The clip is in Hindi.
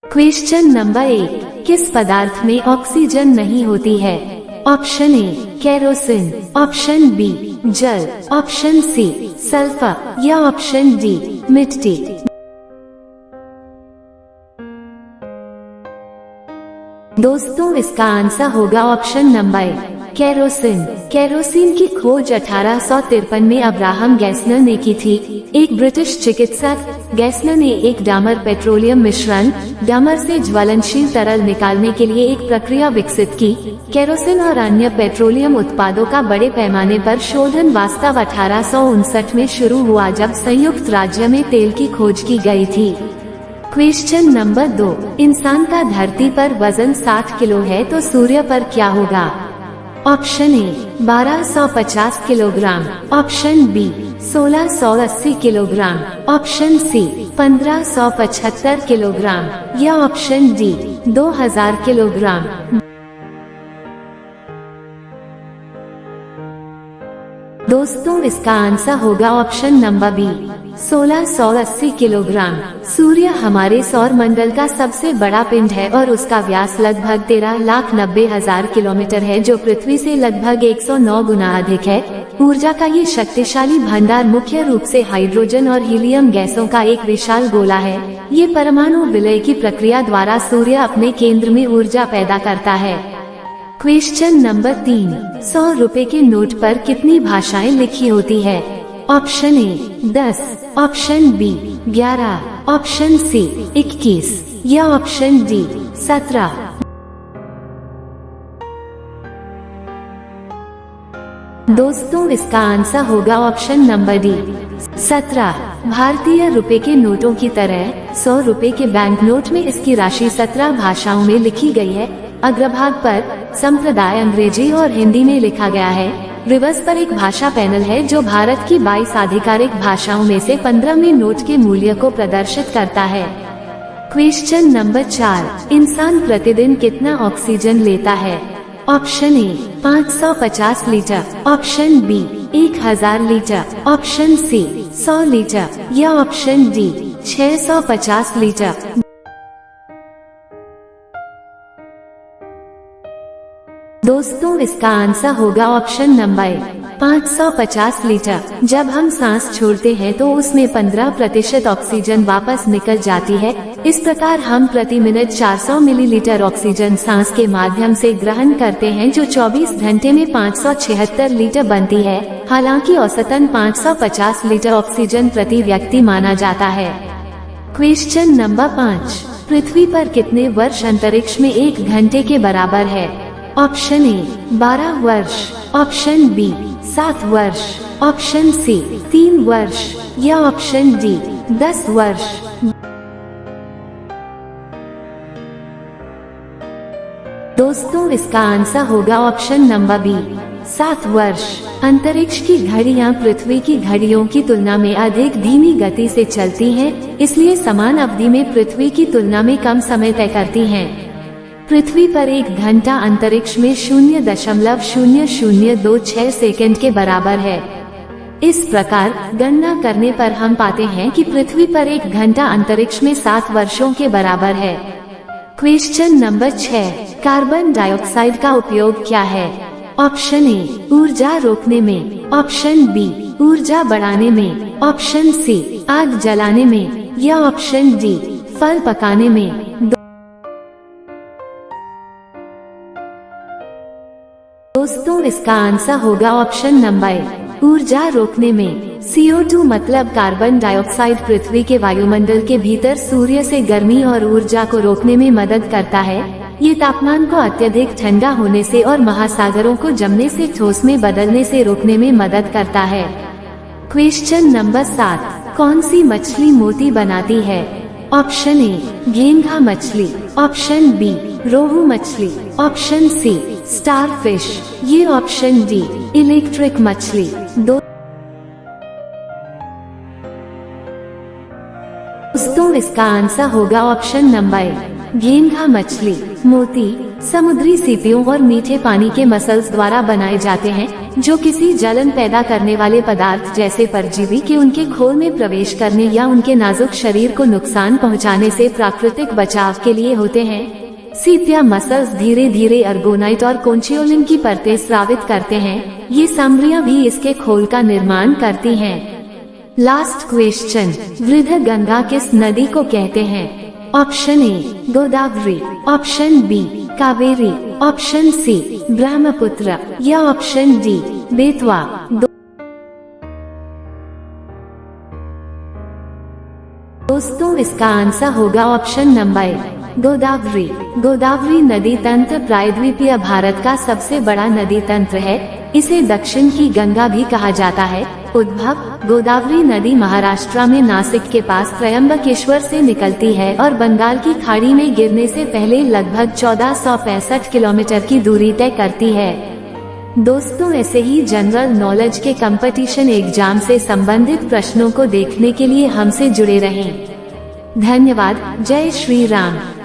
क्वेश्चन नंबर 8, किस पदार्थ में ऑक्सीजन नहीं होती है? Option A kerosene, option B जल, ऑप्शन सी सल्फर या ऑप्शन डी मिट्टी। दोस्तों इसका आंसर होगा option number A kerosene. Kerosene की खोज 1853 में अब्राहम गैसनर ने की थी। एक ब्रिटिश चिकित्सक गैसनर ने एक डामर पेट्रोलियम मिश्रण डामर से ज्वलनशील तरल निकालने के लिए एक प्रक्रिया विकसित की। केरोसिन और अन्य पेट्रोलियम उत्पादों का बड़े पैमाने पर शोधन वास्तव 1859 में शुरू हुआ, जब संयुक्त राज्य में तेल की खोज की गई थी। क्वेश्चन नंबर 2, इंसान का धरती पर वजन 60 किलो है तो सूर्य पर क्या होगा? Option A 1250 kilogram, option B 1680 kilogram, option C 1575 kilogram या ऑप्शन डी 2000 किलोग्राम। दोस्तों इसका आंसर होगा ऑप्शन नंबर बी 1680 किलोग्राम। सूर्य हमारे सौर मंडल का सबसे बड़ा पिंड है और उसका व्यास लगभग 13,90,000 किलोमीटर है, जो पृथ्वी से लगभग 109 गुना अधिक है। ऊर्जा का ये शक्तिशाली भंडार मुख्य रूप से हाइड्रोजन और हीलियम गैसों का एक विशाल गोला है। ये परमाणु विलय की प्रक्रिया द्वारा सूर्य अपने केंद्र में ऊर्जा पैदा करता है। क्वेश्चन नंबर 3, 100 रुपए के नोट पर कितनी भाषाएं लिखी होती है? Option A 10, option B 11, option C 21 या ऑप्शन डी 17। दोस्तों इसका आंसर होगा ऑप्शन नंबर डी 17। भारतीय रुपए के नोटों की तरह 100 रुपए के बैंक नोट में इसकी राशि 17 भाषाओं में लिखी गई है। अग्रभाग पर संप्रदाय अंग्रेजी और हिंदी में लिखा गया है। रिवर्स पर एक भाषा पैनल है जो भारत की 22 आधिकारिक भाषाओं में से 15 में नोट के मूल्य को प्रदर्शित करता है। क्वेश्चन नंबर 4, इंसान प्रतिदिन कितना ऑक्सीजन लेता है? Option A 550 litre, option B 1000 litre, option C 100 litre या ऑप्शन डी 650 लीटर। दोस्तों इसका आंसर होगा ऑप्शन नंबर ए 550 लीटर। जब हम सांस छोड़ते हैं तो उसमें 15% ऑक्सीजन वापस निकल जाती है। इस प्रकार हम प्रति मिनट 400 मिलीलीटर ऑक्सीजन सांस के माध्यम से ग्रहण करते हैं, जो 24 घंटे में 576 लीटर बनती है। हालांकि औसतन 550 लीटर ऑक्सीजन प्रति व्यक्ति माना जाता है। क्वेश्चन नंबर 5, पृथ्वी पर कितने वर्ष अंतरिक्ष में 1 घंटे के बराबर है? ऑप्शन ए 12 वर्ष, ऑप्शन बी 7 वर्ष, ऑप्शन सी 3 वर्ष या ऑप्शन डी 10 वर्ष। दोस्तों इसका आंसर होगा ऑप्शन नंबर बी 7 वर्ष। अंतरिक्ष की घड़ियां पृथ्वी की घड़ियों की तुलना में अधिक धीमी गति से चलती हैं, इसलिए समान अवधि में पृथ्वी की तुलना में कम समय तय करती हैं। पृथ्वी पर 1 घंटा अंतरिक्ष में 0.0026 सेकंड के बराबर है। इस प्रकार गणना करने पर हम पाते हैं कि पृथ्वी पर 1 घंटा अंतरिक्ष में 7 वर्षों के बराबर है। क्वेश्चन नंबर 6, कार्बन डाइऑक्साइड का उपयोग क्या है? ऑप्शन ए ऊर्जा रोकने में, ऑप्शन बी ऊर्जा बढ़ाने में, ऑप्शन सी आग जलाने में या ऑप्शन डी फल पकाने में। दोस्तों इसका आंसर होगा ऑप्शन नंबर ए ऊर्जा रोकने में। CO2 मतलब कार्बन डाइऑक्साइड पृथ्वी के वायुमंडल के भीतर सूर्य से गर्मी और ऊर्जा को रोकने में मदद करता है। ये तापमान को अत्यधिक ठंडा होने से और महासागरों को जमने से ठोस में बदलने से रोकने में मदद करता है। क्वेश्चन नंबर 7, कौन सी मछली मोती बनाती है? ऑप्शन ए घेंघा मछली, ऑप्शन बी रोहू मछली, ऑप्शन सी स्टारफिश ये ऑप्शन डी इलेक्ट्रिक मछली। दोस्तों इसका आंसर होगा ऑप्शन नंबर ए घेंघा मछली। मोती समुद्री सीपियों और मीठे पानी के मसल्स द्वारा बनाए जाते हैं, जो किसी जलन पैदा करने वाले पदार्थ जैसे परजीवी के उनके खोल में प्रवेश करने या उनके नाजुक शरीर को नुकसान पहुंचाने से प्राकृतिक बचाव के लिए होते हैं। सीपिया मसल्स धीरे धीरे अर्गोनाइट और कॉन्चियोलिन की परतें स्रावित करते हैं। ये सामग्रियां भी इसके खोल का निर्माण करती हैं। लास्ट क्वेश्चन, वृद्ध गंगा किस नदी को कहते हैं? Option A Godavari, option B Kaveri, option C Brahmaputra या ऑप्शन डी बेतवा। दोस्तों, इसका आंसर होगा ऑप्शन नंबर गोदावरी। गोदावरी नदी तंत्र प्रायद्वीपीय भारत का सबसे बड़ा नदी तंत्र है। इसे दक्षिण की गंगा भी कहा जाता है। उद्भव: गोदावरी नदी महाराष्ट्र में नासिक के पास त्रयंबकेश्वर से निकलती है और बंगाल की खाड़ी में गिरने से पहले लगभग 1465 किलोमीटर की दूरी तय करती है। दोस्तों, ऐसे ही जनरल नॉलेज के कंपटीशन एग्जाम से संबंधित प्रश्नों को देखने के लिए हमसे जुड़े रहें। धन्यवाद। जय श्री राम।